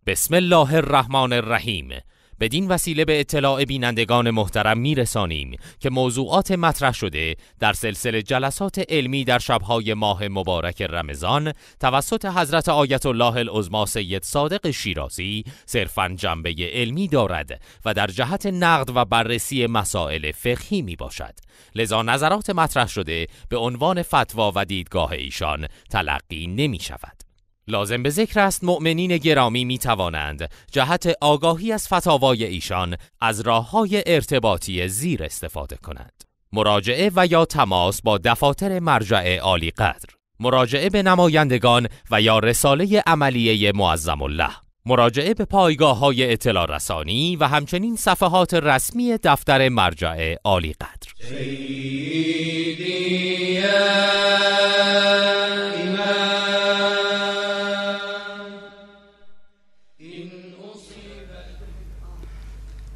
بسم الله الرحمن الرحیم. بدین وسیله به اطلاع بینندگان محترم میرسانیم که موضوعات مطرح شده در سلسله جلسات علمی در شبهای ماه مبارک رمضان توسط حضرت آیت الله العظمی سید صادق شیرازی صرفاً جنبه علمی دارد و در جهت نقد و بررسی مسائل فقهی می باشد. لذا نظرات مطرح شده به عنوان فتوا و دیدگاه ایشان تلقی نمی شود. لازم به ذکر است مؤمنین گرامی می توانند جهت آگاهی از فتاوای ایشان از راه‌های ارتباطی زیر استفاده کنند: مراجعه و یا تماس با دفاتر مرجع عالی قدر، مراجعه به نمایندگان و یا رساله عملیه معظم الله، مراجعه به پایگاه‌های اطلاع رسانی و همچنین صفحات رسمی دفتر مرجع عالی قدر.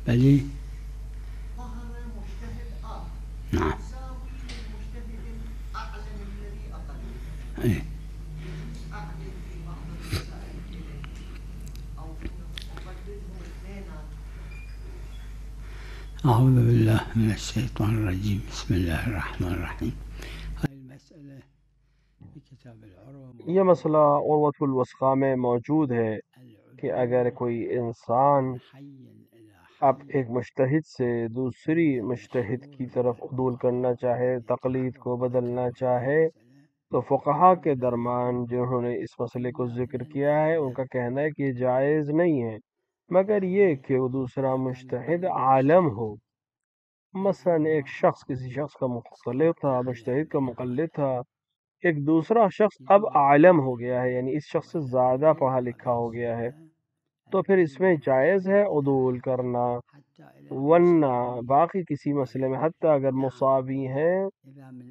بلی نعم أعوذ بالله من الشيطان الرجيم. بسم الله الرحمن الرحيم. یہ مسئلہ عروۃ الوثقیٰ میں موجود ہے کہ اگر کوئی انسان اب ایک مجتہد سے دوسری مجتہد کی طرف عدول کرنا چاہے، تقلید کو بدلنا چاہے، تو فقہا کے درمیان جنہوں نے اس مسئلے کو ذکر کیا ہے ان کا کہنا ہے کہ یہ جائز نہیں ہے، مگر یہ کہ وہ دوسرا مجتہد عالم ہو۔ مثلا ایک شخص کسی شخص کا مختلف تھا، مجتہد کا مقلد تھا، ایک دوسرا شخص اب عالم ہو گیا ہے، یعنی اس شخص سے زیادہ پڑھا لکھا ہو گیا ہے، تو پھر اس میں جائز ہے عدول کرنا، ورنہ باقی کسی مسئلے میں حتیٰ اگر مساوی ہیں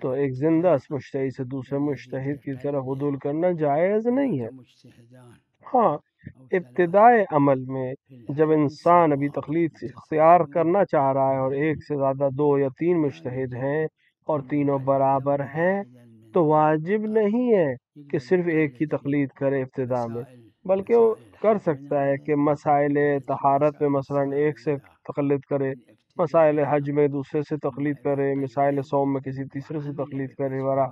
تو ایک زندہ مجتہد سے دوسرے مجتہد کی طرف عدول کرنا جائز نہیں ہے۔ ہاں، ابتدائے عمل میں جب انسان ابھی تقلید اختیار کرنا چاہ رہا ہے اور ایک سے زیادہ 2 یا 3 مجتہد ہیں اور تینوں برابر ہیں، تو واجب نہیں ہے کہ صرف ایک کی تقلید کرے ابتدا میں، بلکہ وہ کر سکتا ہے کہ مسائل طہارت میں مثلا ایک سے تقلید کرے، مسائل حج میں دوسرے سے تقلید کرے، مسائل صوم میں کسی تیسرے سے تقلید کرے ورا۔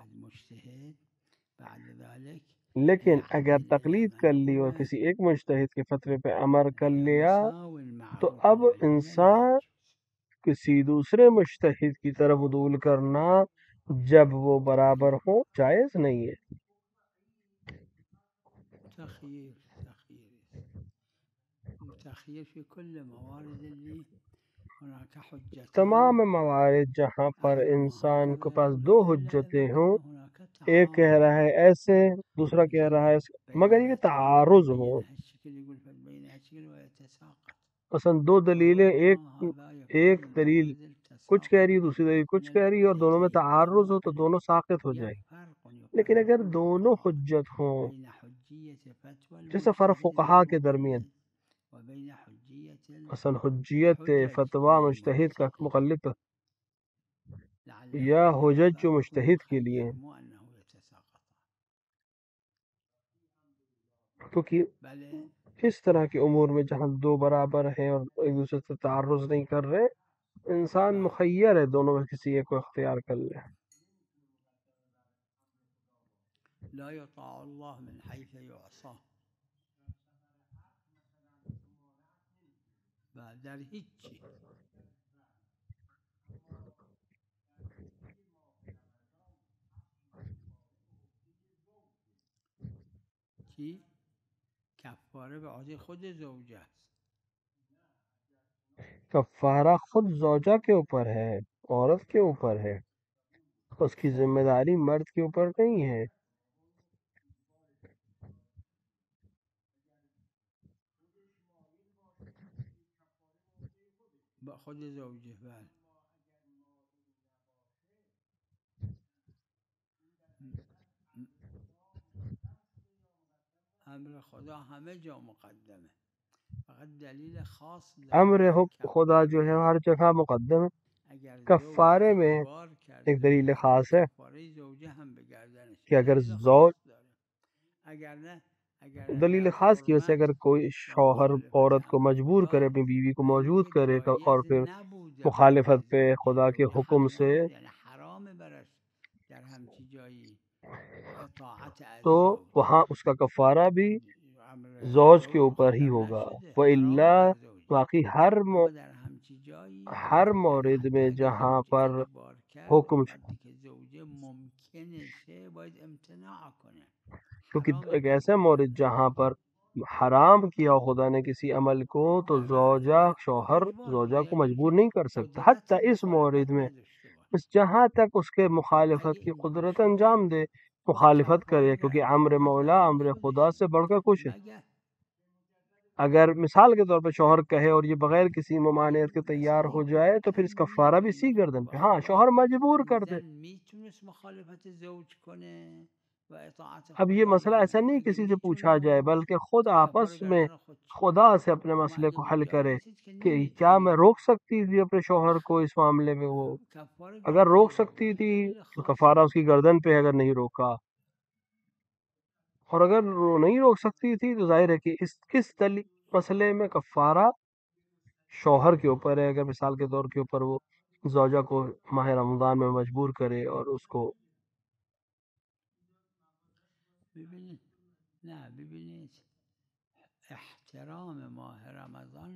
لیکن اگر تقلید کر لی اور کسی ایک مجتہد کے فتوے پہ عمل کر لیا تو اب انسان کسی دوسرے مجتہد کی طرف عدول کرنا جب وہ برابر ہو جائز نہیں ہے۔ تمام موارد جہاں پر انسان کے پاس 2 حجتیں ہوں، ایک کہہ رہا ہے ایسے، دوسرا کہہ رہا ہے ایسے، مگر یہ تعارض ہو، مثلا 2 دلیلیں، ایک دلیل کچھ کہہ رہی ہے، دوسری دلیل کچھ کہہ رہی ہے، اور دونوں میں تعارض ہو تو دونوں ساقط ہو جائیں۔ لیکن اگر دونوں حجت ہوں، جیسے فرق فقہا کے درمیان، مثلا حجیت فتویٰ مجتہد کا مقلد یا حجت جو مجتہد کے لیے، کیونکہ اس طرح کے امور میں جہاں 2 برابر ہیں اور ایک دوسرے سے تعارض نہیں کر رہے، انسان مخیر ہے دونوں میں کسی ایک کو اختیار کر لے۔ لا يطاع الله من حيث يعصى. در هیچی چی؟ کفاره به عهده خود زوجه است. کفارہ خود زوجہ کے اوپر ہے، عورت کے اوپر ہے، اس کی ذمہ داری مرد کے اوپر نہیں ہے۔ با خود زوجه بله. امر خدا همه جا مقدمه، فقط دلیل خاص امر خدا جو ہے ہر جگہ مقدم ہے، کفارے میں ایک دلیل خاص ہے کہ اگر زوج دلیل خاص کی وجہ سے اگر کوئی شوہر عورت کو مجبور کرے اپنی بیوی کو موجود کرے اور پھر مخالفت پہ خدا کے حکم سے، تو وہاں اس کا کفارہ بھی زوج کے اوپر ہی ہوگا. وَإِلَّا باقی ہر مورد میں جہاں پر حکم، کیونکہ ایک ایسا مورد جہاں پر حرام کیا خدا نے کسی عمل کو، تو شوہر زوجہ کو مجبور نہیں کر سکتا. حتیٰ اس مورد میں جہاں تک اس کے مخالفت کی قدرت انجام دے، مخالفت کرے، کیونکہ امر مولا امر خدا سے بڑھ کر کچھ ہے. اگر مثال کے طور پہ شوہر کہے اور یہ بغیر کسی ممانعت کے تیار ہو جائے، تو پھر اس کا کفارہ بھی اسی گردن پہ. ہاں شوہر مجبور کر دے. اب یہ مسئلہ ایسا نہیں کسی سے پوچھا جائے، بلکہ خود آپس میں خدا سے اپنے مسئلے کو حل کرے کہ کیا میں روک سکتی تھی اپنے شوہر کو اس معاملے میں. وہ اگر روک سکتی تھی تو کفارہ اس کی گردن پہ، اگر نہیں روکا. اور اگر نہیں روک سکتی تھی تو ظاہر ہے کہ کس مسئلے میں کفارہ شوہر کے اوپر ہے. اگر مثال کے طور کے اوپر وہ زوجہ کو ماہ رمضان میں مجبور کرے اور اس کو ببینید احترام ماه رمضان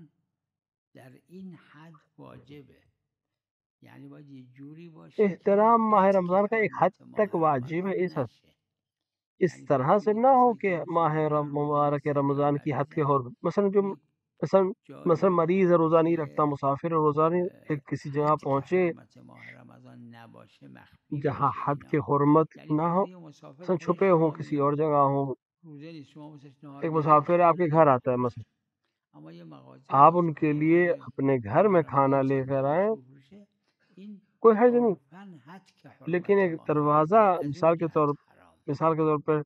در این حد واجبه، یعنی باید یه جوری باشه احترام ماہ رمضان کا ایک حد تک واجب ہے. اس طرح سے نہ ہو کہ ماہ مبارک رمضان کی حد کے مثلا مریض ہے، روزہ نہیں رکھتا، مسافر ہے، روزہ نہیں، کسی جگہ پہنچے جہاں حد کے حرمت نہ ہو، مثلا چھپے ہوں کسی اور جگہ ہوں. ایک مسافر آپ کے گھر آتا ہے، مثلا آپ ان کے لیے اپنے گھر میں کھانا لے کر آئیں، کوئی حرج نہیں. لیکن ایک دروازہ مثال کے طور پر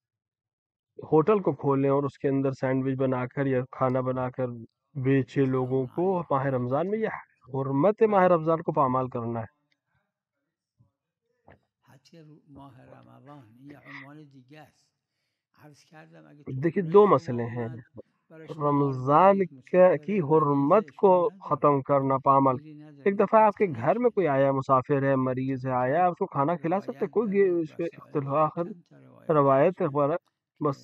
ہوٹل کو کھولیں اور اس کے اندر سینڈوچ بنا کر یا کھانا بنا کر بیچے لوگوں کو ماہ رمضان میں، یہ حرمت ماہ رمضان کو پامال کرنا ہے. دیکھیے دو مسئلے ہیں. رمضان کی حرمت کو ختم کرنا پامال. ایک دفعہ آپ کے گھر میں کوئی آیا، مسافر ہے، مریض ہے، آیا، آپ کو کھانا کھلا سکتے، کوئی اس پہ اختلاف روایت بس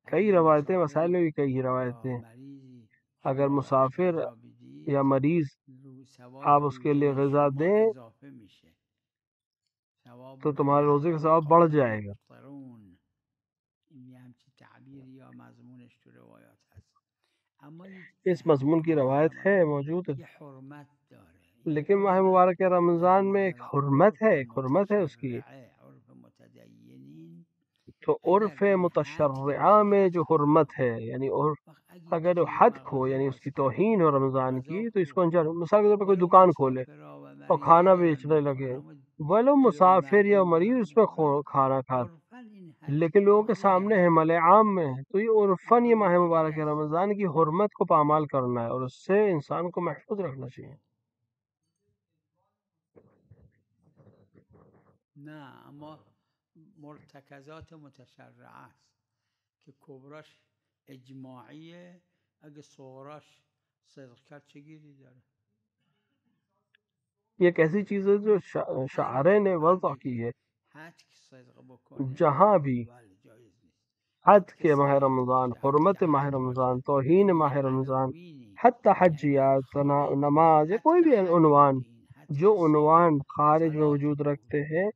کئی روایتیں، مسائل میں بھی کئی روایتیں. اگر مسافر یا مریض آپ اس کے لیے غذا دیں تو تمہارے روزے کا ثواب بڑھ جائے گا. اس مضمون کی روایت ہے، موجود ہے. لیکن ماہ مبارک رمضان میں ایک حرمت ہے اس کی. تو عرف متشرعہ میں جو حرمت ہے، یعنی اگر حد کھو، یعنی اس کی توہین ہو رمضان کی، تو اس کو انجام. مثال کے طور پر کوئی دکان کھولے اور کھانا بیچنے لگے، وہ مسافر یا مریض اس میں کھانا کھا، لیکن لوگوں کے سامنے ہے، ملے عام میں ہے، تو یہ عرفاً یہ ماہ مبارک رمضان کی حرمت کو پامال کرنا ہے، اور اس سے انسان کو محفوظ رکھنا چاہیے. نه اما مرتکزات متشرعه است که کبراش اجماعیه، اگه صغراش صدق کرد چه گیری داره؟ یہ ایک ایسی چیز ہے جو شاعر نے وضع کی ہے. جہاں بھی حد کے ماہ رمضان، حرمت ماہ رمضان، توہین ماہ رمضان، حتی حجیات، نماز یا کوئی بھی عنوان، جو عنوان خارج میں وجود رکھتے ہیں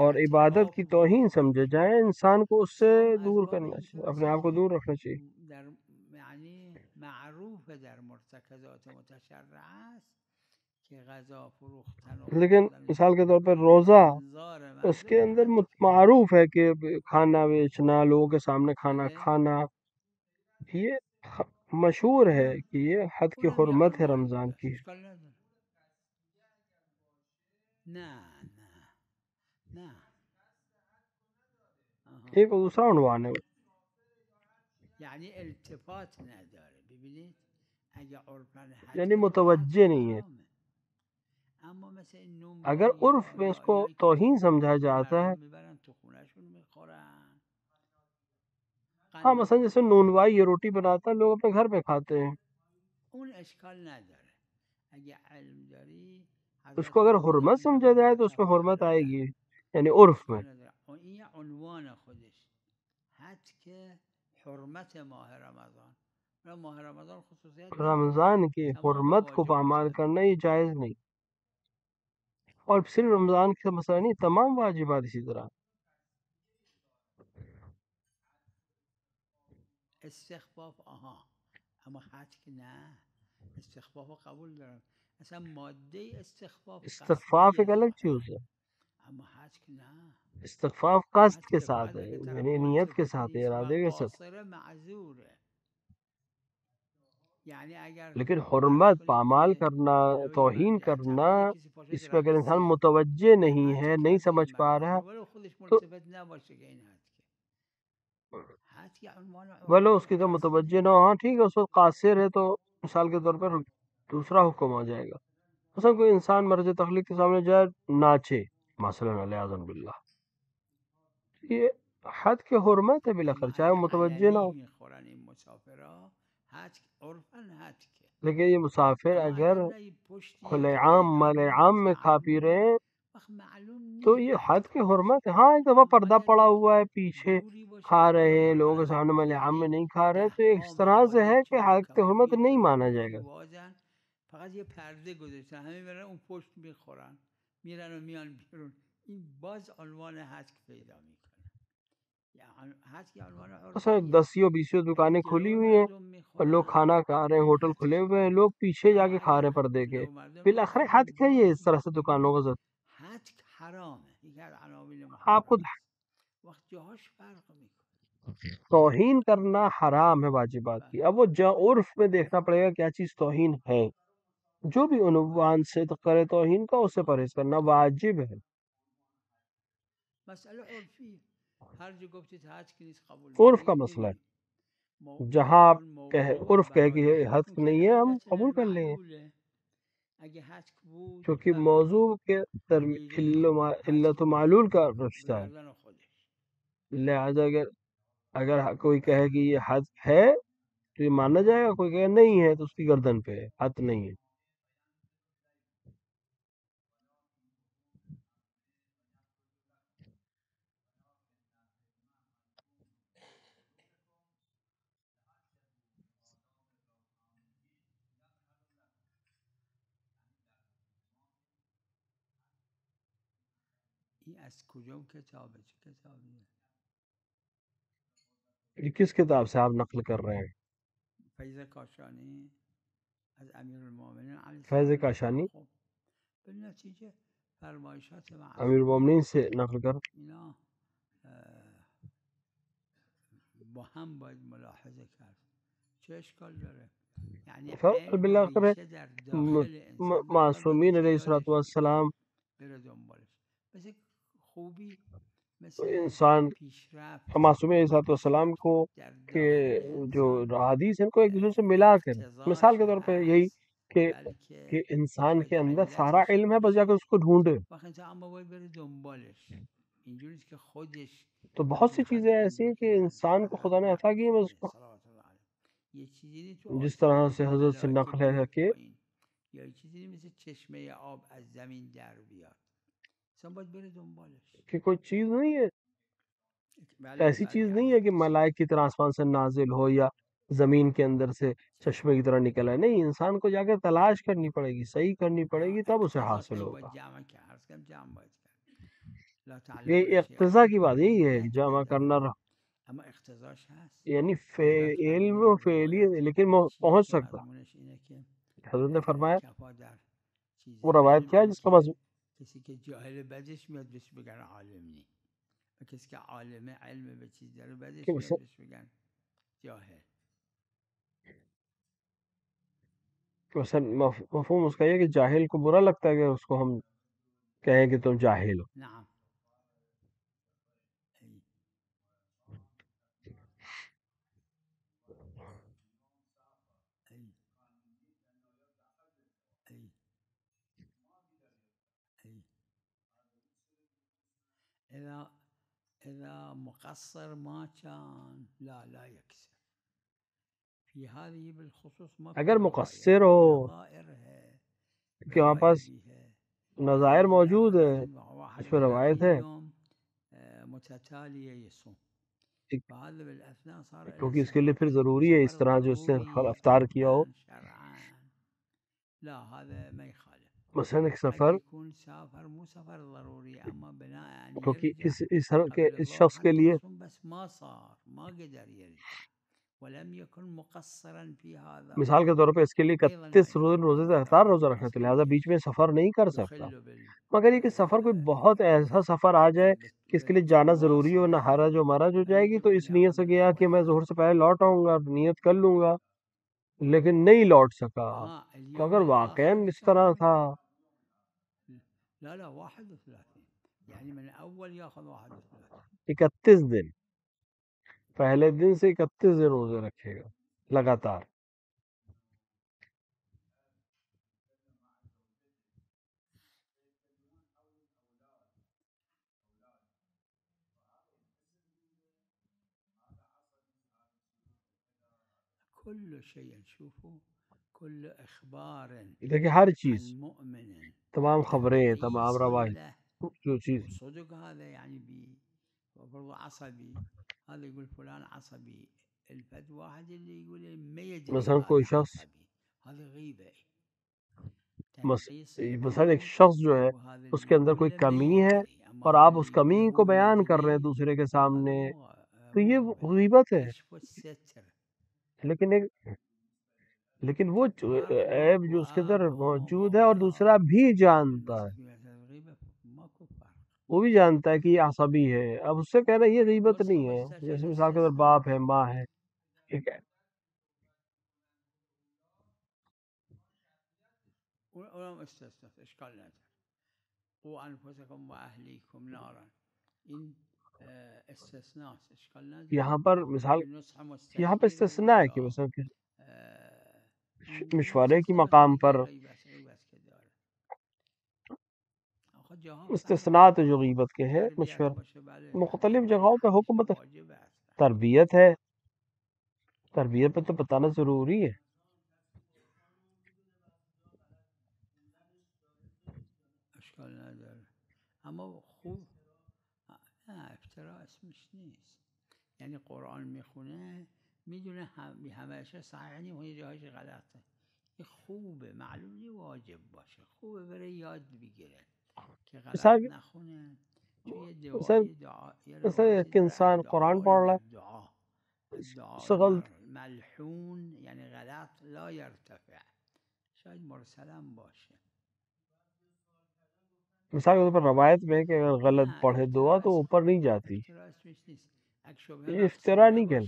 اور عبادت کی توہین سمجھے جائیں، انسان کو اس سے دور کرنا چاہیے، اپنے آپ کو دور رکھنا چاہیے. یعنی معروف در مرتکزات متشرعه است که غذا فروختن. لیکن مثال کے طور پر روزہ، اس کے اندر معروف ہے کہ کھانا بیچنا، لوگوں کے سامنے کھانا کھانا، یہ مشہور ہے کہ یہ حد کی حرمت ہے رمضان کی. ایک دوسرا عنوان ہے، یعنی التفات نداره. ببینید اگه عرفاً یعنی متوجہ نہیں ہے. اگر عرف میں اس کو توہین سمجھا جاتا ہے، ہاں مثلا جیسے نونوائی یہ روٹی بناتا ہے لوگ اپنے گھر پہ کھاتے ہیں، اس کو اگر حرمت سمجھا جائے تو اس میں حرمت آئے گی، یعنی عرف میں. رمضان کی حرمت کو پامال کرنا یہ جائز نہیں، اور صرف رمضان کا مسئلہ نہیں، تمام واجبات اسی طرح. استخفاف اما حج که نه، استخفاف قبول دارم، اصلا ماده استخفاف استخفاف ایک الگ چیز ہے، اما حج که نه، استخفاف قصد کے ساتھ ہے، یعنی نیت کے ساتھ ہے، ارادے کے ساتھ. لیکن حرمت پامال کرنا، توہین کرنا، اس پہ اگر انسان متوجہ نہیں ہے، نہیں سمجھ پا رہا تو بولو اس کی تو متوجہ نہ ہو، ہاں ٹھیک ہے اس وقت قاصر ہے تو مثال کے طور پر دوسرا حکم آ جائے گا. مثلا کوئی انسان مرض تخلیق کے سامنے جائے ناچے مثلا علیہ باللہ، یہ حد کے حرمت ہے بالاخر چاہے وہ متوجہ نہ ہو. لیکن یہ مسافر اگر کھلے عام مال عام میں کھا پی رہے ہیں تو یہ حد کے حرمت ہے. ہاں ایک دفعہ پردہ پڑا ہوا ہے پیچھے کھا رہے ہیں لوگوں کے سامنے مال عام میں نہیں کھا رہے تو اس طرح سے ہے کہ حد کے حرمت نہیں مانا جائے گا. فقط یه پرده گذاشتن، همه میرن اون پشت میخورن، میرن و میان بیرون، این باز عنوان هتک پیدا میکنه. یعنی هتک عنوان اصل عرفیه، دسیوں بیسیوں دکانیں کھلی ہوئی ہیں اور لوگ کھانا کھا رہے ہیں، ہوٹل کھلے ہوئے ہیں، لوگ پیچھے جا کے کھا رہے ہیں پردے کے. بالآخر حد ہے یہ اس طرح سے دکانوں کا ضد. هتک حرامه، یکی از عناوین آپ خود محرمات، وقت جاهاش فرق میکنه. توہین کرنا حرام ہے واجبات کی. اب وہ عرف میں دیکھنا پڑے گا کیا چیز توہین ہے. جو بھی عنوان سے کرے توہین کا اس سے پرہیز کرنا واجب ہے. مسئلہ عرفی، ہر جو گفتید حج کی نیست قبول عرف کا مسئلہ ہے، جہاں آپ عرف کہے کہ یہ حد نہیں ہے ہم قبول کر لیں گے، کیونکہ موضوع کے علت و معلول کا رشتہ ہے. لہذا اگر کوئی کہے کہ یہ حد ہے تو یہ مانا جائے گا، کوئی کہے نہیں ہے تو اس کی گردن پہ ہے، حد نہیں ہے. این از کجا کتابه؟ چه کتابیه؟ یہ کس کتاب سے آپ نقل کر رہے ہیں؟ فیض کاشانی از امیر المومنین علیہ فیض السلام. کاشانی بالنتیجه فرمایشات امیر المومنین سے نقل کر. اینا با هم باید ملاحظه کرد. چه اشکال داره؟ یعنی علم ریشه در داخل انسان، معصومین علیہ الصلوۃ والسلام بره دنبالش. مثل خوبی، انسان معصومین علیہ الصلوۃ والسلام کو کہ جو حدیث ان کو ایک دوسرے سے ملا کر، مثال کے طور پہ یہی کہ انسان کے اندر سارا علم ہے بس جا کے اس کو ڈھونڈے. تو بہت سی چیزیں ایسی ہیں کہ انسان کو خدا نے عطا کی ہے، بس اس کو جس طرح سے حضرت سے نقل ہے کہ یا چیزی مثل چشمه آب از زمین در بیاد، انسان باید بره دنبالش. کہ کوئی چیز نہیں ہے، ایسی چیز نہیں ہے کہ ملائک کی طرح آسمان سے نازل ہو یا زمین کے اندر سے چشمے کی طرح نکل ہے. نہیں، انسان کو جا کے تلاش کرنی پڑے گی، صحیح کرنی پڑے گی، تب اسے حاصل ہوگا. یہ اقتضا کی بات یہی ہے، جمع کرنا یعنی علم و فعلی، لیکن پہنچ سکتا. حضرت نے فرمایا وہ روایت کیا جس کا مضمون کسی که جاهل بدش میاد بهش بگن عالم نی، و کسی که عالمه علم به چیز داره بدش میاد بهش بگن جاهل. مفہوم اس کا یہ کہ جاہل کو برا لگتا ہے کہ اس کو ہم کہیں کہ تم جاہل ہو. نعم. اگر مقصر ہو کہ وہاں پاس نظائر موجود ہے، اس پہ روایت ہے، کیونکہ اس کے لیے پھر ضروری ہے اس طرح جو اس نے افطار کیا ہو. مثلا ایک سفر، کیونکہ اس شخص کے لیے مثال کے طور پہ اس کے لیے 31 روزے سے افطار روزہ رکھنا تھا، لہٰذا بیچ میں سفر نہیں کر سکتا. مگر یہ کہ سفر کوئی بہت ایسا سفر آ جائے کہ اس کے لیے جانا ضروری ہو، نہ حرج و مرج ہو جائے گی، تو اس نیت سے گیا کہ میں ظہر سے پہلے لوٹ آؤں گا، نیت کر لوں گا، لیکن نہیں لوٹ سکا. تو اگر واقعاً اس طرح تھا 31 دن، پہلے دن سے 31 دن روزے رکھے گا لگاتار. دیکھیں ہر چیز، تمام خبریں، تمام روایت، جو چیز مثلا کوئی شخص، مثلا ایک شخص جو ہے اس کے اندر کوئی کمی ہے اور آپ اس کمی کو بیان کر رہے ہیں دوسرے کے سامنے، تو یہ غیبت ہے. لیکن وہ عیب جو اس کے اندر موجود ہے اور دوسرا بھی جانتا ہے، وہ بھی جانتا ہے کہ یہ عصبی ہے، اب اس سے کہنا یہ غیبت نہیں ہے. جیسے مثال کے اندر باپ ہے، ماں ہے، ٹھیک ہے، یہاں پر مثال، یہاں پہ استثناء ہے کہ مثلا مشورے کی مقام پر استثناء جو غیبت کے ہیں، مشورہ مختلف جگہوں پہ حکمت تربیت ہے، تربیت پہ تو بتانا ضروری ہے. مثلا ایک انسان قرآن پڑھ رہا ہے، مثال کے طور پر روایت میں کہ اگر غلط پڑھے دعا تو اوپر نہیں جاتی، یہ افتراء نہیں کہنا.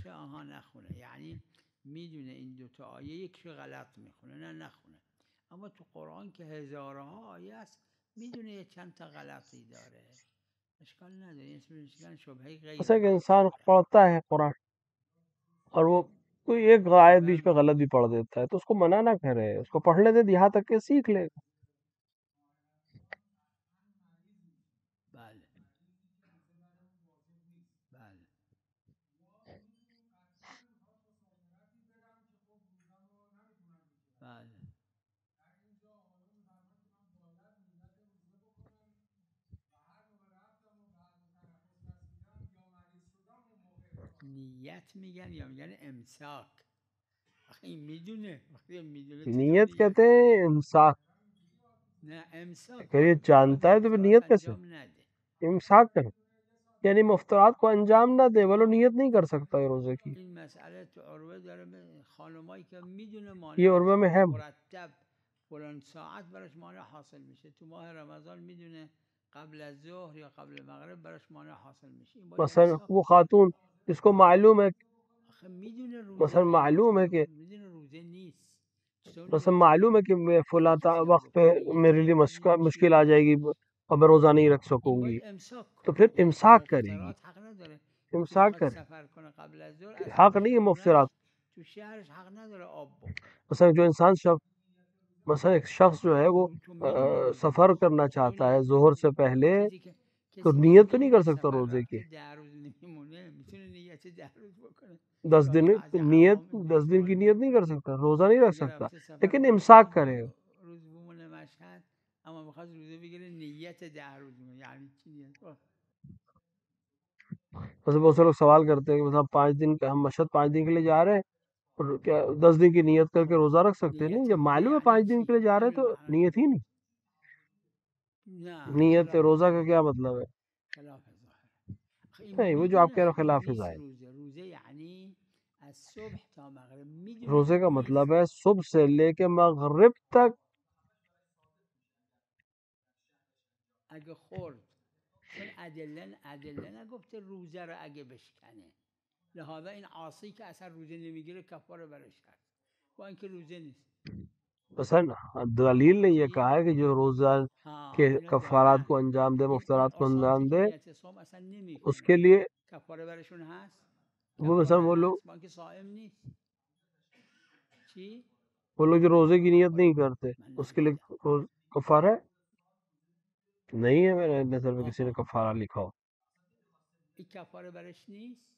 ایسا کہ انسان پڑھتا ہے قرآن اور وہ کوئی ایک آیت بیچ پہ غلط بھی پڑھ دیتا ہے، تو اس کو منع نہ کرے، اس کو پڑھنے دے، یہاں تک کہ سیکھ لے گا. نیت کہتے ہیں امساک، اگر یہ جانتا ہے تو پھر نیت کیسے؟ امساک کرے، یعنی مفترات کو انجام نہ دے، ولو نیت نہیں کر سکتا ہے روزے کی. یہ عروہ میں ہے، مثلا وہ خاتون جس کو معلوم ہے، مثلا معلوم ہے کہ فلاں وقت پہ میرے لیے مشکل آ جائے گی اور میں روزہ نہیں رکھ سکوں گی، تو پھر امساک کرے گی. امساک کرے، حق نہیں ہے مفترات. مثلا جو انسان مثلا ایک شخص جو ہے وہ سفر کرنا چاہتا ہے ظہر سے پہلے، تو نیت تو نہیں کر سکتا روزے کی. 10 دن نیت 10 دن کی نیت نہیں کر سکتا, روزہ نہیں رکھ سکتا, لیکن امساک کرے گا. ویسے بہت سے لوگ سوال کرتے ہیں کہ مثلا 5 دن ہم مشہد 5 دن کے لیے جا رہے ہیں, اور کیا 10 دن کی نیت کر کے روزہ رکھ سکتے ہیں؟ نہیں, جب معلوم ہے 5 دن کے لیے جا رہے ہیں تو نیت ہی نہیں. نیت روزہ کا کیا مطلب ہے؟ نہیں, وہ جو آپ کہہ رہے ہو خلاف ظاہر. روزے کا مطلب ہے صبح سے لے کے مغرب تک. چون ادله نگفته روزه رو اگه بشکنه, لہذا این عاصی که اصلا روزه نمیگیره کفاره برش هست با اینکه روزه نیست. مثلا دلیل نے یہ کہا ہے کہ جو روزہ کے کفارات کو انجام دے, مفطرات کو انجام دے, اس کے لیے کفاره برشون هست. وہ مثلا وہ لوگ با اینکه صائم نیست. چی؟ وہ لوگ جو روزے کی نیت نہیں کرتے اس کے لیے کفارہ ہے؟ نہیں ہے میرے نظر میں کسی نے کفارہ لکھا ہو. این کفاره برش نیست.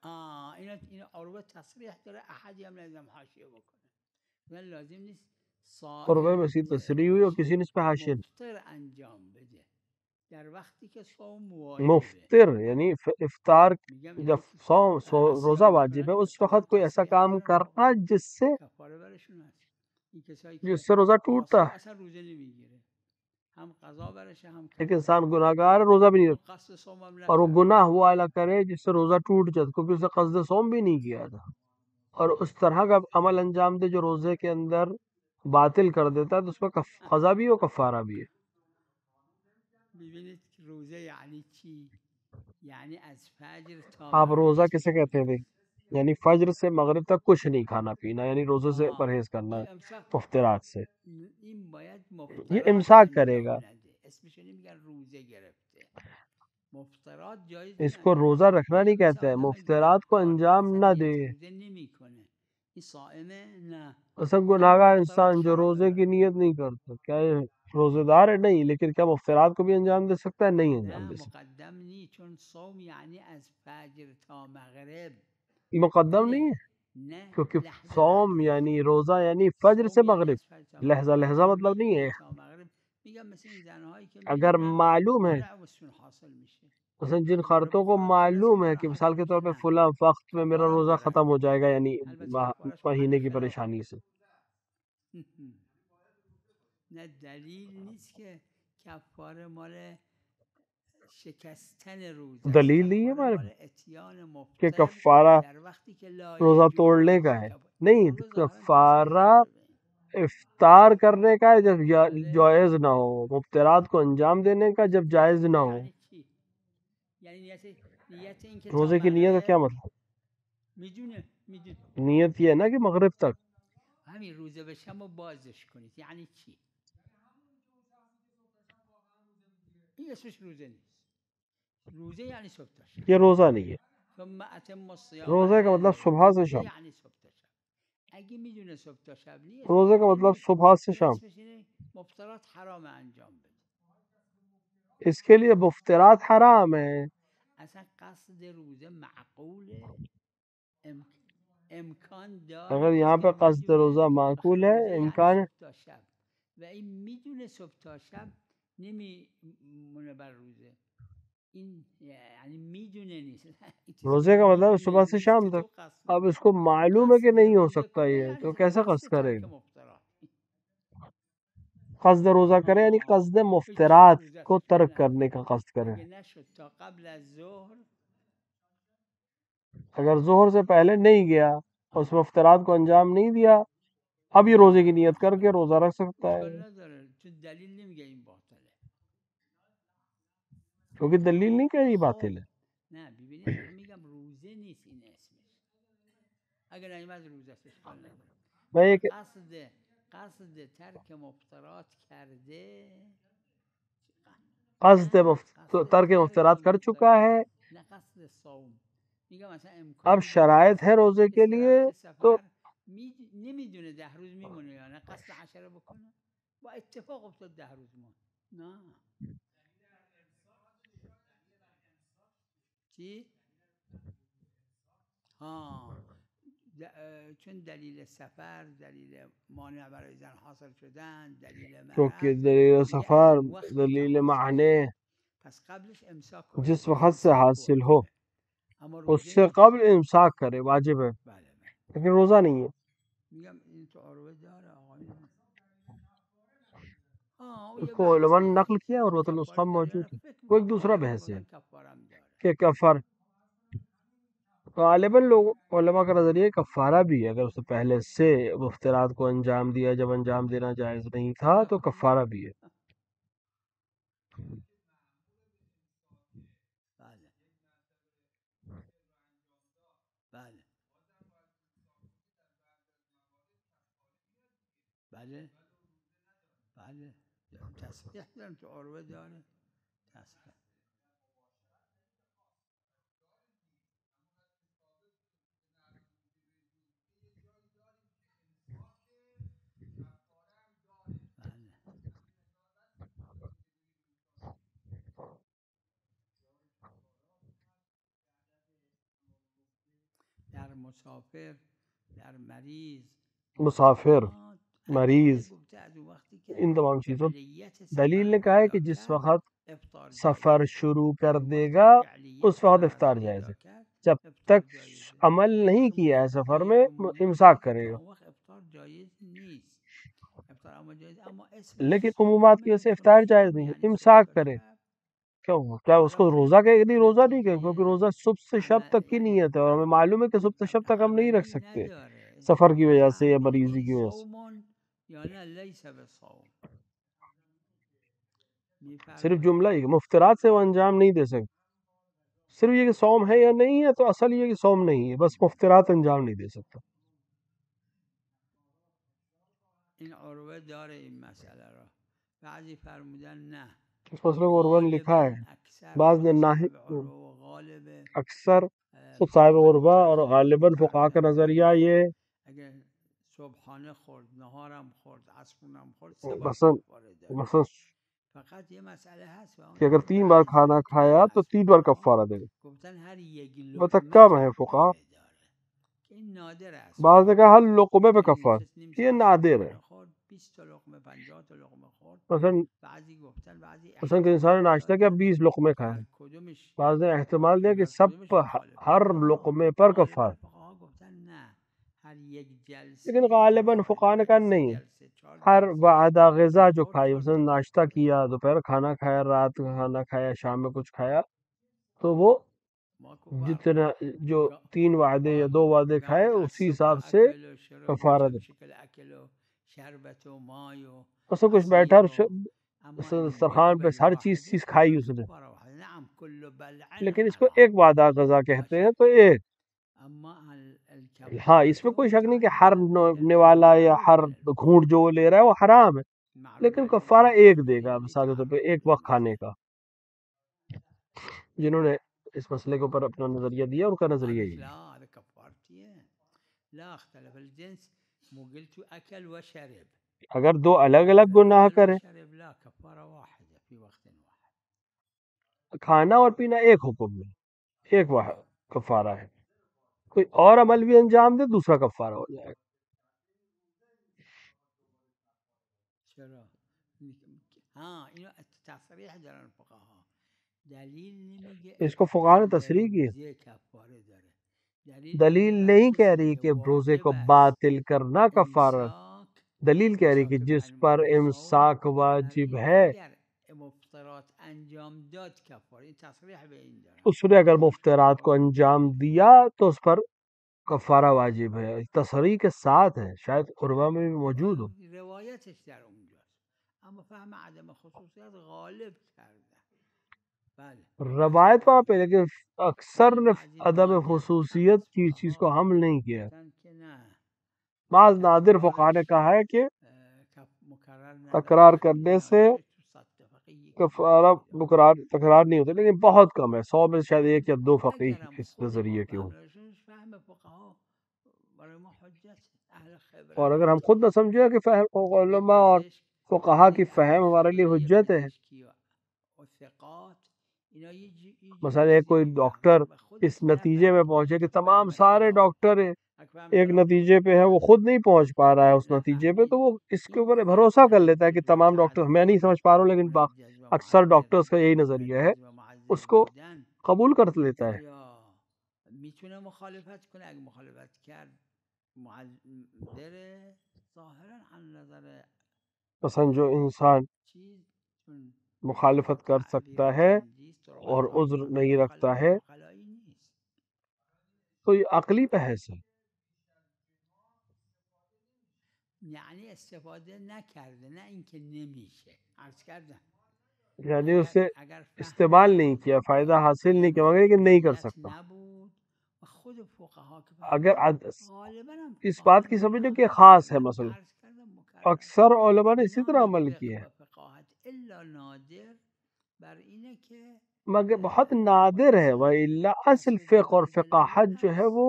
این عروه تصریح داره, احدی هم نمیدونم حاشیه بکنه. من لازم نیست عروہ میں سی تصریح ہوئی اور کسی نے اس پہ حاشیہ مفطر انجام بده در وقتی که صوم واجبه. مفطر یعنی افطار, جب صوم روزہ واجب ہے اس وقت کوئی ایسا کام کرنا جس سے کفاره برشون هست. این کسایی جس سے روزہ ٹوٹتا ہے. اصلا روزه نمیگیره, هم قضا برشه هم ایک انسان گناہ گار ہے, روزہ بھی نہیں رکھتا, قصد صوم هم اور وہ نکرد. گناہ ہوا اعلیٰ کرے جس سے روزہ ٹوٹ جاتا, کیونکہ اسے قصد صوم بھی نہیں کیا تھا, اور اس طرح کا عمل انجام دے جو روزے کے اندر باطل کر دیتا ہے, تو اس میں قضا بھی ہے اور کفارہ بھی ہے. ببینید روزه یعنی چی؟ یعنی از فجر تا آپ روزہ کسے کہتے ہیں؟ یعنی فجر سے مغرب تک کچھ نہیں کھانا پینا, یعنی روزے سے پرہیز کرنا, مفطرات سے. این باید یہ مفطرات امساک کرے گا. اسمش نمیگن روزه گرفته. مفطرات جایز اس کو روزہ رکھنا نہیں کہتے ہیں, مفطرات کو انجام نہ دے. روزه نمیکنه این صائمه نه. اصل گناہگار انسان جو روزے کی نیت نہیں کرتا, کیا یہ روزے دار ہے؟ نہیں, لیکن کیا مفطرات کو بھی انجام دے سکتا ہے؟ نہیں انجام دے سکتا. مقدم نہیں, چون صوم یعنی از فجر تا مغرب. مقدم نہیں ہے, کیونکہ صوم یعنی روزہ یعنی فجر سے مغرب, لہجہ لہجہ مطلب نہیں ہے. اگر معلوم ہے, مثلا جن خاتون کو معلوم ہے کہ مثال کے طور پہ فلاں وقت میں میرا روزہ ختم ہو جائے گا, یعنی مہینے کی پریشانی سے, نه دلیل نیست که کفاره مال شکستن روزه. دلیل نہیں ہے ہمارے کہ کفارہ روزہ توڑنے کا ہے. نہیں, کفارہ افطار کرنے کا ہے جب جائز نہ ہو, مفطرات کو انجام دینے کا جب جائز نہ ہو. روزے کی نیت کا کیا مطلب؟ نیت یہ ہے نا کہ مغرب تک. همین روزه بشم و بازش کنید یعنی چی؟ این اسمش روزه نیست. روزه یعنی صبح تا شب. یہ روزہ نہیں ہے. ثم اتم الصیام. روزے کا مطلب صبح سے شام. یعنی صبح تا شب. اگه میدونه صبح تا شب نیست, روزے کا مطلب صبح سے شام. مفطرات حرام انجام بده. اس کے لیے مفطرات حرام ہے. اصلا قصد روزه معقوله, امکان داره. اگر یہاں پہ قصد روزہ معقول ہے, امکان ہے. و این میدونه صبح تا شب نمیمونه بر روزه. این یعنی میدونه نیست. روزے کا مطلب صبح سے شام تک. اب اس کو معلوم ہے کہ نہیں ہو سکتا یہ, تو کیسے قصد کرے گا؟ قصد روزہ کرے یعنی قصد مفطرات کو ترک کرنے کا قصد کرے. اگر ظہر سے پہلے نہیں گیا, اس مفطرات کو انجام نہیں دیا, اب یہ روزے کی نیت کر کے روزہ رکھ سکتا ہے, کیونکہ دلیل نہیں کہ یہ باطل ہے. میں یہ قصد ترک مفطرات کرده, قصد ترک مفطرات کر چکا ہے, نه قصد صوم. میگم مثلا اب شرائط ہے روزے کے لیے, تو نمیدونه 10 روز میمونه یا نه, قصد 10 بکنه با اتفاق افتاد 10 روز مون. نه چی؟ چون دلیل سفر، دلیل مانع برای زن حاصل شدن، دلیل کیونکہ مرض، دلیل میگه سفر از اون وقتی که دلیل حاصل معنی شده پس قبلش امساک کنه، جس وقت سے امساک حاصل ہو واجبه، اما اس روزه سے نیست. قبل امساک کرے واجب ہے، بله بله لیکن روزہ نہیں ہے. میگم این تو عروه داره آقایون. اون اس یه کو علماء نے بحثه نقل کیا اور عروۃ الوثقی کفاره داره یا موجود نه، ہے. فکر وہ ایک میکنم دوسرا غالبا بحث ہے گفتن کفارم داره. کہ کفار غالباً لوگ علماء کا نظریہ کفارہ بھی ہے. اگر اس سے پہلے سے مفترات کو انجام دیا جب انجام دینا جائز نہیں تھا تو کفارہ بھی ہے. بله بله بله بله تسبیح دارم تو عروه داره تسبیح. در مسافر، در مریض، مسافر، مریض، گفته از اون وقتی که ان تمام چیزوں فعلیت دلیل سفر نے کہا ہے کہ پیدا جس کرد وقت افطار سفر جایزه. شروع از کر اون دے وقتی گا که فعلیت اس وقت سفر افطار پیدا جائز ہے. کرد جب افطار تک جایزه. عمل نہیں آخه کیا ہے مدت سفر هایی میں که مونده امساک تا کرے گا. اون وقت افطار جایز نیست. افطار اما جایز، اما لیکن اسمش عمومات کی وجہ صومه، سے چون افطار جائز صوم نہیں ہے. یعنی صبح امساک تا کرے. شب. کیا اس کو روزہ کہ نہیں؟ روزہ نہیں کہ، کیونکہ نتیجه روزہ صبح سے شب تک کی یعنی نیت ہے اور ہمیں معلوم ہے کہ صبح سے شب تک ہم نہیں رکھ عملی سکتے نداره. سفر کی وجہ سے یا فهمید مریضی این کی وجہ سے. صومون یا نه لیس بصوم. صرف جملہ ہی مفترات سے وہ انجام نہیں دے سکتے. صرف یہ کہ صوم ہے یا نہیں ہے تو اصل یہ کہ صوم نہیں ہے، بس مفترات انجام نہیں دے سکتا. این عروه داره این مسئله را. بعضی فرمودن نه، اس مسئلے کو عروہ نے لکھا ہے. اکثر بعض نے خود نہ صاحب عروه و غالب اکثر خود صاحب عروہ اور غالباً فقہا کا نظریہ یہ اگر صبحانه خورد، نهارم خورد، عصرونم خورد، سه بار مثلا کفاره داره. مثلا فقط یه مسئله هست کہ اگر 3 بار کھانا کھایا تو 3 بار کفارہ دے گا. گفتن هر یک مطلب لقمه کم ہے فقہا. کفاره داره. این نادر است. بعض نے کہا ہر لقمے پہ کفار، یہ نادر ہے. 20 تا لقمه 50 تا لقمه خورد. مثلا بعضی گفتن، بعضی کہ انسان نے ناشتہ کیا 20 لقمے کھائے. بعض نے احتمال دیا کہ سب ہر لقمے پر کفار. لیکن غالباً فقہا نے کہا نہیں، ہر وعدہ غذا جو کھائی، مثلا ناشتہ کیا، دوپہر کھانا کھایا، رات کا کھانا کھایا، شام میں کچھ کھایا، تو وہ جتنا جو 3 وعدے یا 2 وعدے کھائے اسی حساب سے کفارہ دے. مثلا کچھ بیٹھا دسترخوان پہ ہر چیز کھائی اس نے، لیکن اس کو ایک وعدہ غذا کہتے ہیں. تو ایک ہاں اس میں کوئی شک نہیں کہ ہر نوالا یا ہر گھونٹ جو وہ لے رہا ہے وہ حرام ہے، لیکن کفارہ ایک دے گا مثال کے طور پہ ایک وقت کھانے کا. جنہوں نے اس مسئلے کے اوپر اپنا نظریہ دیا ان کا نظریہ یہی ہے. اگر 2 الگ الگ گناہ کرے، کھانا اور پینا ایک حکم میں، ایک واحد کفارہ ہے. کوئی اور عمل بھی انجام دے دوسرا کفارہ ہو جائے گا. اس کو فقہا نے تصریح کی. دلیل نہیں کہہ رہی کہ روزے کو باطل کرنا کفارہ، دلیل کہہ رہی کہ جس پر امساک واجب ہے اس نے اگر مفترات کو انجام دیا تو اس پر کفارہ واجب ہے. تصریح کے ساتھ ہے، شاید عروہ میں بھی موجود ہو. روایت وہاں پہ، لیکن اکثر نے عدم خصوصیت کی چیز کو حمل نہیں کیا. بعض نادر فقہا نے کہا ہے کہ تکرار کرنے سے کفارہ تکرار نہیں ہوتا، لیکن بہت کم ہے. 100 میں شاید 1 یا 2 فقیہ اس نظریے کے ہوں. اور اگر ہم خود نہ سمجھے کہ فہم علماء اور فقہا کی فہم ہمارے لیے حجت ہے، مثلا ایک کوئی ڈاکٹر اس نتیجے میں پہنچے کہ تمام سارے ڈاکٹر ایک نتیجے پہ ہے، وہ خود نہیں پہنچ پا رہا ہے اس نتیجے پہ، تو وہ اس کے اوپر بھروسہ کر لیتا ہے کہ تمام ڈاکٹر، میں نہیں سمجھ پا رہا ہوں لیکن اکثر ڈاکٹرز کا یہی نظریہ ہے، اس کو قبول کر لیتا ہے۔ میتونه مخالفت کنه، اگه مخالفت کرد بره ظاهرا عن نظر مثلا جو انسان مخالفت کر سکتا ہے اور عذر نہیں رکھتا ہے تو یہ عقلی بحث ہے، یعنی استفاده نکرده، نه اینکه نمیشه. عرض کردم یعنی اسے استعمال نہیں کیا، فائدہ حاصل نہیں کیا، مگر کہ نہیں کر سکتا۔ اگر اس بات کی سمجھو کہ خاص ہے، مثلا اکثر علماء نے اسی طرح عمل کیا ہے، مگر بہت نادر ہے، وَإِلَّا اصل فقہ اور فقاہت جو ہے وہ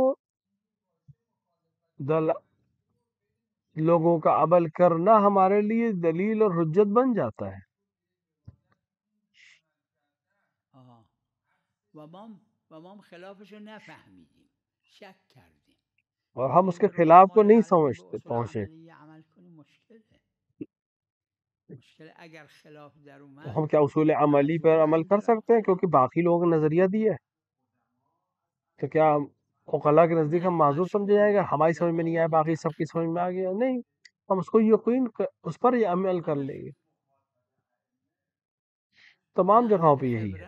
لوگوں کا عمل کرنا ہمارے لیے دلیل اور حجت بن جاتا ہے۔ ومام خلافشو نفهمیدیم، شک کردیم اور ہم اس کے خلاف کو نہیں سمجھتے پہنچے، اگر خلاف در اومد ہم کیا اصول عملی پر عمل کر سکتے ہیں کیونکہ باقی لوگوں کا نظریہ دیا ہے؟ تو کیا عقلاء کے نزدیک ہم معذور سمجھے جائے گا؟ ہماری سمجھ میں نہیں آیا، باقی سب کی سمجھ میں آ گیا؟ نہیں، ہم اس کو یقین اس پر یہ عمل کر لیں گے۔ تمام جگہوں پہ یہی ہے،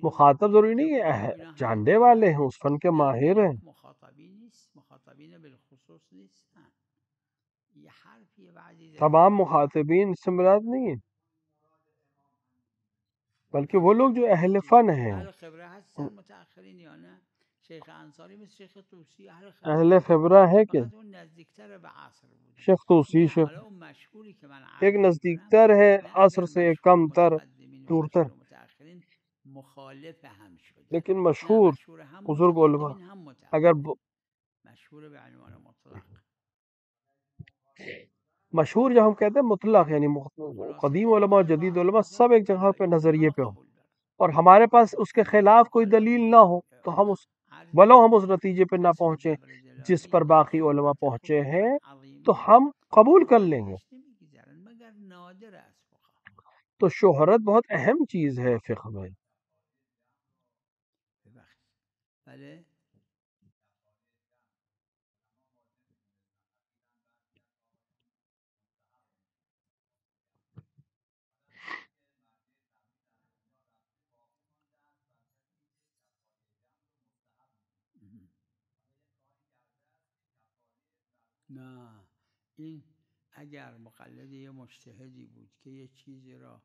مخاطب ضروری نہیں ہے، جاننے والے ہیں، اس فن کے ماہر ہیں، تمام مخاطبین اس سے مراد نہیں ہے، بلکہ وہ لوگ جو اہل فن ہیں، اہل خبرہ ہے کہ شیخ توسی ایک نزدیک تر ہے، عصر سے کم تر، دور تر، لیکن مشہور بزرگ علماء اگر مشہور جو ہم کہتے ہیں مطلق، یعنی قدیم علماء اور جدید علماء سب ایک جگہ پہ نظریے پہ ہوں اور ہمارے پاس اس کے خلاف کوئی دلیل نہ ہو تو ہم ولو ہم اس نتیجے پہ نہ پہنچے جس پر باقی علماء پہنچے ہیں تو ہم قبول کر لیں گے۔ تو شہرت بہت اہم چیز ہے فقہ میں۔ نه این اگر مقلد یه مجتهدی بود که یه چیزی را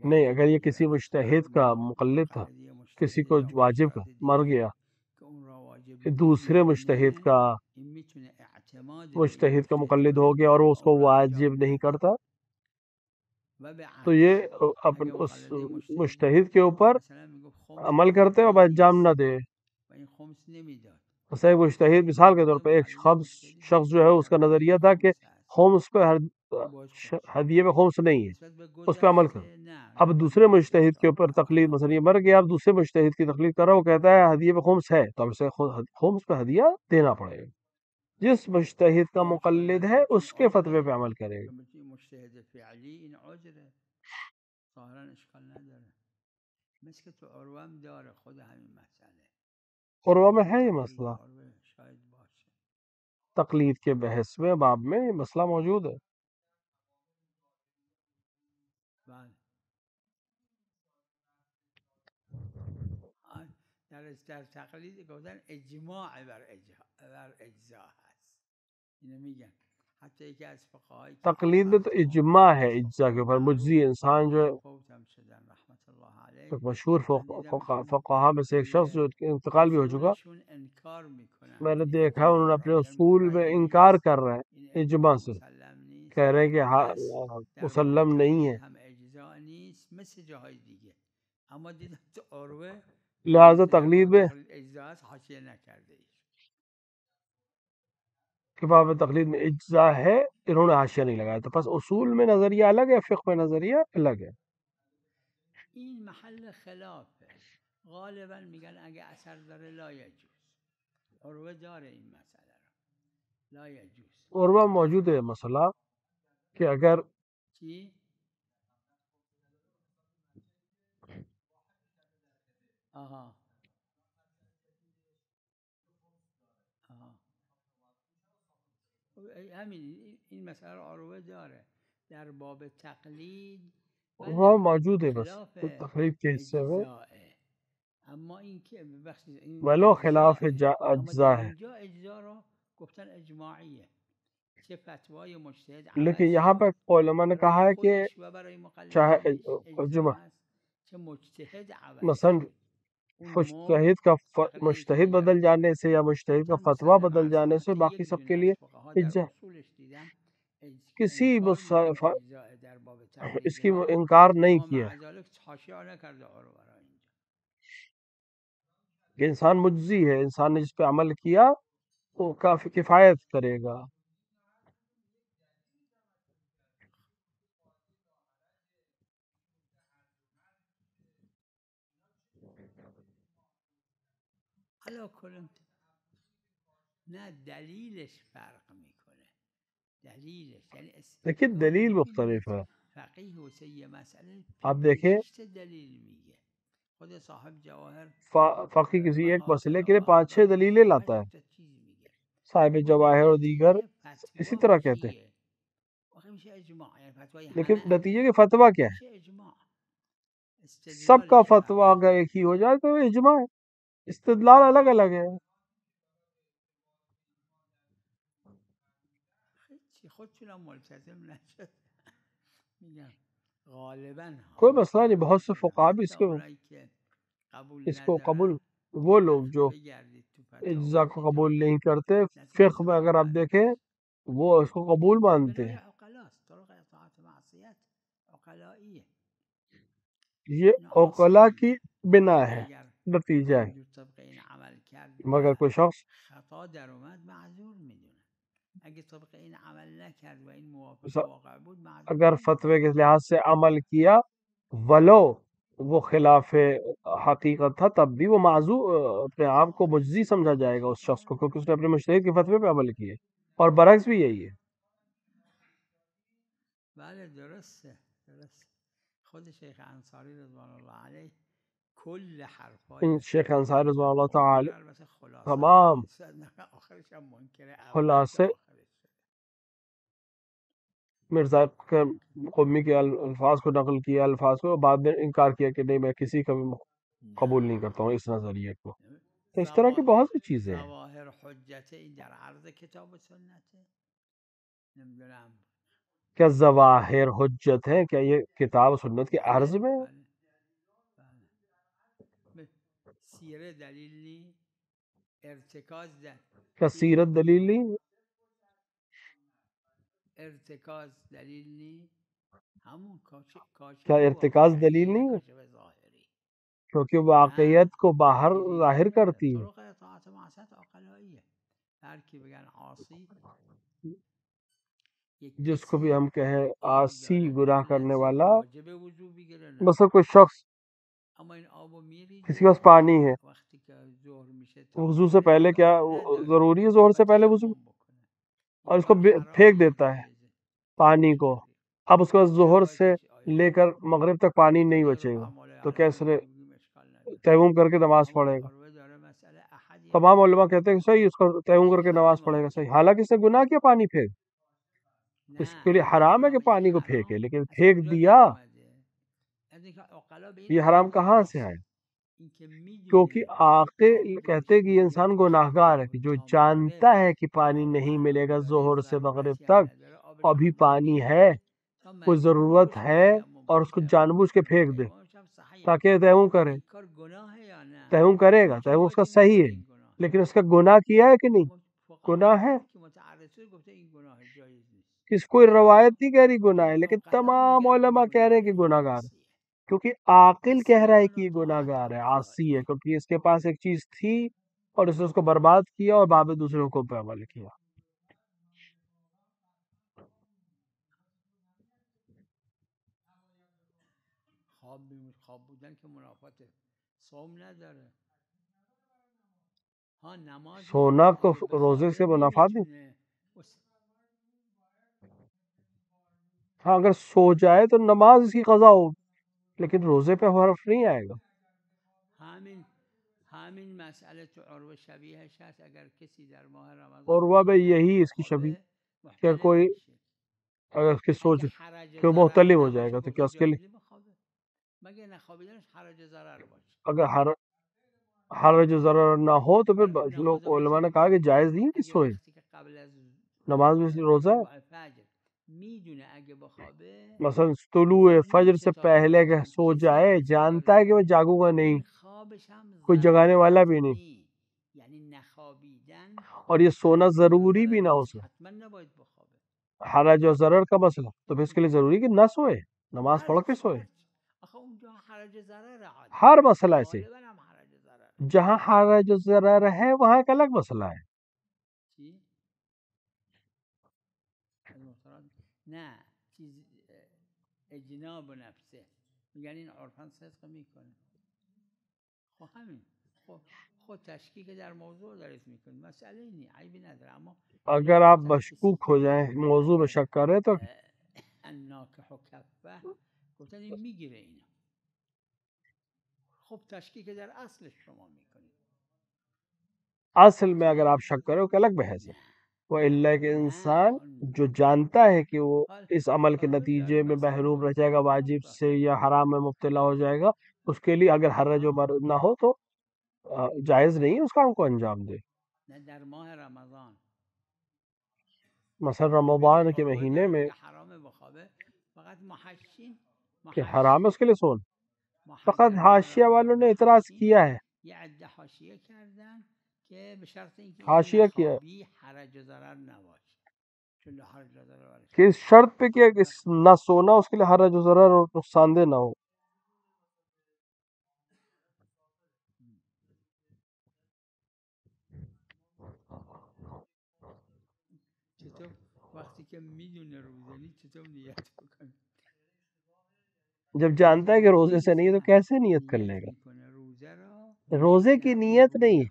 نہیں، اگر یہ کسی مجتہد کا مقلد تھا، کسی کو واجب کا مر گیا، دوسرے مجتہد کا مقلد ہو گیا اور وہ اس کو واجب نہیں کرتا، تو یہ اس مجتہد کے اوپر عمل کرتے اور انجام نہ دے۔ ایک مجتہد مثال کے طور پہ ایک شخص جو ہے اس کا نظریہ تھا کہ خمس پہ ہدیے میں خمس نہیں ہے، اس پہ عمل کرو۔ اب دوسرے مجتہد کے اوپر تقلید، مثلا یہ مر گیا، اب دوسرے مجتہد کی تقلید کر رہا، وہ کہتا ہے ہدیے پہ خمس ہے، تو اب اسے خمس پہ ہدیہ دینا پڑے گا۔ جس مجتہد کا مقلد ہے اس کے فتوے پہ عمل کرے گا۔ مجتهد فعلی این عذره ظاهرا اشکال نداره، مثل که تو عروه هم داره خود همین مسئله، عروہ میں ہے یہ مسئلہ، شاید باشه تقلید کے بحث میں باب میں یہ مسئلہ موجود ہے۔ در تقلید گفتن اجماع بر اجزاء هست، اینو میگن. تقلید میں تو اجماع ہے اجزاء کے اوپر، مجزی انسان جو ہے، ایک مشہور فقہا میں سے ایک شخص جو انتقال بھی ہو چکا، میں نے دیکھا انہوں نے اپنے اصول میں انکار کر رہے ہیں اجماع سے، کہہ رہے ہیں کہ مسلم نہیں ہے، لہذا تقلید میں کہ باب تقلید میں اجزاء ہے، انہوں نے حاشیہ نہیں لگایا، تو پس اصول میں نظریہ الگ ہے، فقہ میں نظریہ الگ ہے۔ این محل خلافه، غالبا میگن اگه اثر داره لا یجوز. عروه داره این مسئله رو، لا یجوز. عروہ موجود ہے مسئلہ کہ اگر چی؟ آها همین این مسئله رو عروه داره در باب تقلید، عروہ موجود ہے بس تقریب کے حصے میں، اما این که ببخشید این ولو خلاف اجزاء اجزا ہے، اینجا اجزا رو گفتن اجماعیه، چه فتوای مجتهد لیکن یہاں پہ علماء نے کہا ہے کہ خودش و برای چاہے مقلدینش اجزا هست، چه مجتهد عوض مثلا مجتہد کا مجتہد بدل جانے سے یا مجتہد کا فتویٰ بدل جانے سے باقی سب کے لیے اجزا، کسی اس کی انکار نہیں کیا کہ انسان مجزی ہے، انسان نے جس پہ عمل کیا وہ کافی کفایت کرے گا. علا کلم نه دلیلش فرق میکنه، دلیلش یعنی لیکن دلیل مختلف ہے. فقیه واسه یه مسئله آپ دیکھیں دلیل میگه، خود صاحب جواهر فقی کسی ایک مسئلے کے لیے 5-6 دلیلیں لاتا ہے، صاحب جواہر اور دیگر اسی طرح کہتے ہیں، لیکن نتیجے کے فتویٰ کیا ہے؟ سب کا فتویٰ اگر ایک ہی ہو جائے تو اجماع ہے، استدلال الگ الگ ہے. خودشونم ملتزم نشد، میگم غالبا کوئی مسئلہ نہیں، بہت سے فقہا بھی اس کو قبول، وہ لوگ جو اجزا کو قبول نہیں کرتے، فقہ میں اگر آپ دیکھیں وہ اس کو قبول مانتے ہیں. یہ عقلا کی بنا ہے، نتیجہ ہے. مگر کوئی شخص خطا در اومد معذور میدونه، اگه طبق این عمل نکرد و این موافق واقع بود معذور. اگر فتوے کے لحاظ سے عمل کیا ولو وہ خلاف حقیقت تھا تب بھی وہ معذور، اپنے آپ کو مجزی سمجھا جائے گا اس شخص کو، کیونکہ اس نے اپنے مجتہد کے فتوے پہ عمل کیے، اور برعکس بھی یہی ہے. بله درسته، درسته. خود شیخ انصاری رضوان الله علیه کل حرفای شیخ انصاری رضوان اللہ تعالی تمام خلاصے مرزا قمی کے الفاظ کو نقل کیا، الفاظ کو بعد میں انکار کیا کہ نہیں میں کسی کا بھی قبول نہیں کرتا ہوں اس نظریے کو. تو اس طرح کی بہت سی چیزیں ہیں. ظواهر حجت در عرض کتاب و سنت، نمیدونم کیا ظواہر حجت ہیں؟ کیا یہ کتاب و سنت کے عرض میں ہے؟ سیرہ دلیل نہیں، ارتکاز کیا سیرت دلیل نہیں؟ ارتکاز دلیل نہیں، ہمون کیا ارتکاز دلیل نہیں ہے؟ کیونکہ واقعیت کو باہر ظاہر کرتی ہے. طرق اطاعت معصیت عقلائیه، هر کی بگن عاصی، جس کو بھی ہم کہیں عاصی گناہ کرنے والا، مثلا کوئی شخص کسی کے پاس پانی ہے، وضو سے پہلے کیا ضروری ہے ظہر سے پہلے وضو، اور اس کو پھینک دیتا ہے پانی کو، اب اس کے پاس ظہر سے لے کر مغرب تک پانی نہیں بچے گا تو کیسے تیمم کر کے نماز پڑھے گا؟ تمام علماء کہتے ہیں کہ صحیح، اس کو تیمم کر کے نماز پڑھے گا صحیح، حالانکہ اس نے گناہ کیا پانی پھینک، اس کے لیے حرام ہے کہ پانی کو پھینکے، لیکن پھینک دیا. یہ حرام کہاں سے آئے؟ کیونکہ عاقل کہتے کہ یہ انسان گناہگار ہے، کہ جو جانتا ہے کہ پانی نہیں ملے گا ظہر سے مغرب تک، ابھی پانی ہے، کوئی ضرورت ہے، اور اس کو جان بوجھ کے پھینک دے تاکہ تیمم کرے، تیمم کرے گا، تیمم اس کا صحیح ہے، لیکن اس کا گناہ کیا ہے کہ نہیں؟ گناہ ہے. کس کوئی روایت نہیں کہہ رہی گناہ ہے، لیکن تمام علماء کہہ رہے ہیں کہ گناہ گار ہے، کیونکہ عاقل کہہ رہا ہے کہ یہ گناہ گار ہے، عاصی ہے، کیونکہ اس کے پاس ایک چیز تھی اور اس نے اس کو برباد کیا اور بعد میں دوسرے حکم پہ عمل کیا. خواب بودن که منافات صوم نداره. ها نماز سونا کو روزے سے منافات نہیں. ہاں اگر سو جائے تو نماز اس کی قضا ہو، لیکن روزے پہ حرف نہیں آئے گا. همین مسئله تو عروه شبیهش هست. اگر کسی در ماه رمضان عروہ میں یہی اس کی شبیہ کہ کوئی اگر اس کی سوچ کہ محتلم ہو جائے گا تو کیا اس کے لیے مگر نخوابیدنش حرج ضرر باشه. اگر حرج ضرر نہ ہو تو پھر لوگ علماء نے کہا کہ جائز نہیں کہ سوئے، نماز میں روزہ ہے. مثلا طلوع فجر سے پہلے کہ سو جائے، جانتا ہے کہ میں جاگوں گا نہیں، کوئی جگانے والا بھی نہیں، اور یہ سونا ضروری بھی نہ ہو سکے، حرج و ضرر کا مسئلہ، تو پھر اس کے لیے ضروری کہ نہ سوئے، نماز پڑھ کے سوئے. ہر مسئلہ ایسے جہاں حرج و ضرر ہے وہاں ایک الگ مسئلہ ہے. نه چیز اجناب نفسه میگن این عرفاً صدق میکنه. خب همین خود تشکیک در موضوع دارید میکنید، مسئله اینی عیبی نداره. اما اگر آپ مشکوک ہو جائیں، موضوع میں شک کریں تو الناکح کفه گفتن این میگیره اینو. خب تشکیک در اصلش شما میکنید. اصل میں اگر آپ شک کریں کہ الگ بحث ہے. وہ اللہ کہ انسان جو جانتا ہے کہ وہ اس عمل کے نتیجے میں محروم رہ جائے گا، واجب سے یا حرام میں مبتلا ہو جائے گا، اس کے لیے اگر حرج و مرض نہ ہو تو جائز نہیں اس کام کو انجام دے. در ماه رمضان مثلا رمضان کے مہینے میں کہ حرام ہے اس کے لیے سون. فقط حاشیہ والوں نے اعتراض کیا ہے، حاشیہ کیا ہے کہ اس شرط پہ کہ نہ سونا اس کے لیے حرج و ضرر اور نقصان دہ نہ ہو. جب جانتا ہے کہ روزے سے نہیں ہے تو کیسے نیت کر لے گا؟ روزے کی نیت نہیں ہے.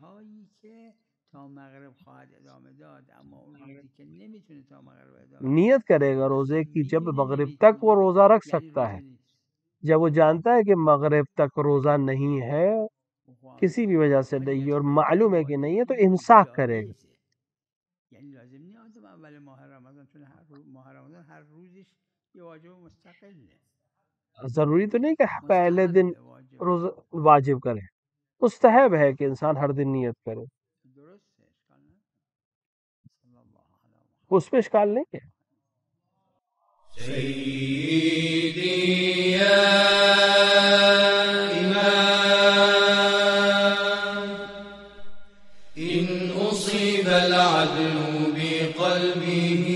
نیت کرے گا روزے کی جب مغرب تک وہ روزہ رکھ سکتا ہے. جب وہ جانتا ہے کہ مغرب تک روزہ نہیں ہے، کسی بھی وجہ سے نہیں ہے اور معلوم ہے کہ نہیں ہے، تو امساک کرے گا. یعنی لازم نہیں آدم اول ماه رمضان چون ماه رمضان هر روزش یه واجب مستقله. ضروری تو نہیں کہ پہلے دن روزہ واجب کرے، مستحب ہے کہ انسان ہر دن نیت کرے، اس میں اشکال نہیں ہے. سیدی یا امام ان اصیب العدل بقلبه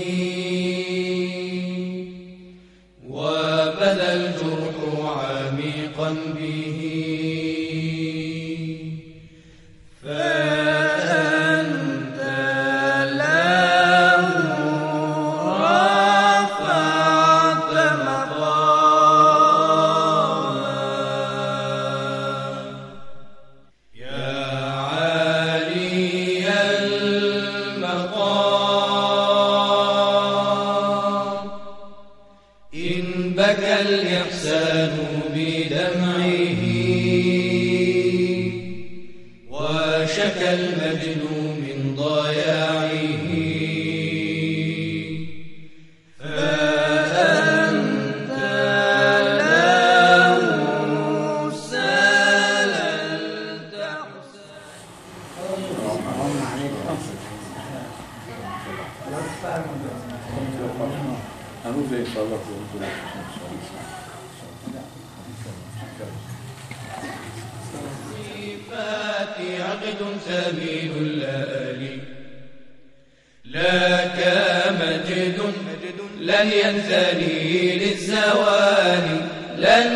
وبدا الجرح عميقا به فأنت له رفعت مقاما يا عالي المقام إن بكى الإحسان بدمعه وشكى المجد من ضياعه فأنت له سللت هنوز ان شاء الله صفات عقد ثمين الليالي لك مجد لن ينثني للزوال لن